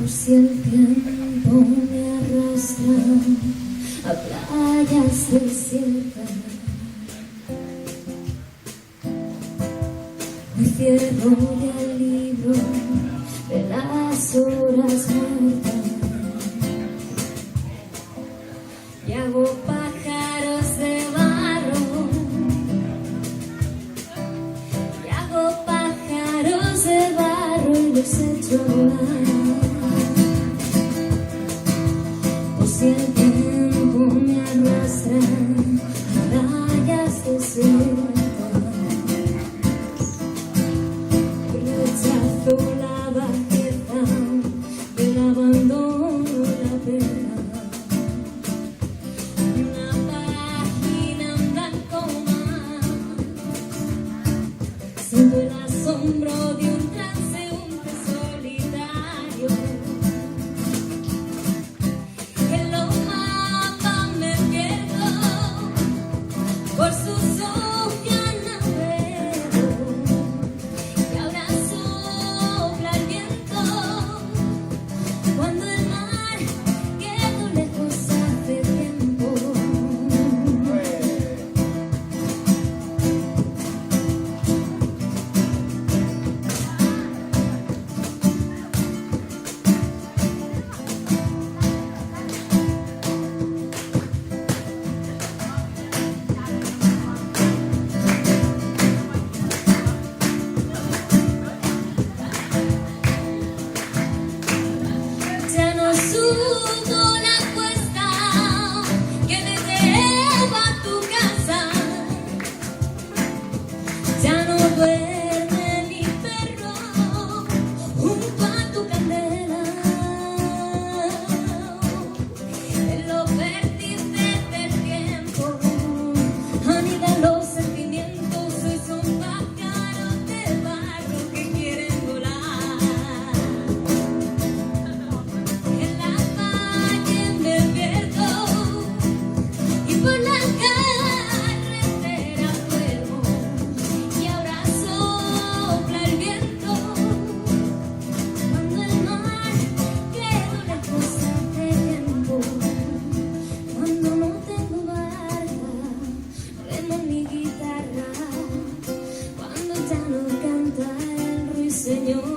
Si el tiempo me arrastra a playas desiertas, me cierro ya el libro de las horas muertas y hago pájaros de barro, y hago pájaros de barro y los echo a volar. Si el tiempo me arrastra a playas desiertas, rechazo la bajeza del abandono, la pena. Una página en blanco más, siento el asombro de un transeúnte solitario. Por sus ojos ya navego y ahora sopla el viento cuando el mar quedó lejos hace tiempo. Subo la cuesta que te lleva a tu casa, ya no duerme mi perro junto a tu candela. En los vértices del tiempo anidan los sentimientos, hoy son pájaros de barro que quieren volar. Por la carretera duermo y ahora sopla el viento cuando el mar quedó lejos hace tiempo. Cuando no tengo barca, remo mi guitarra, cuando ya no canta el ruiseñor.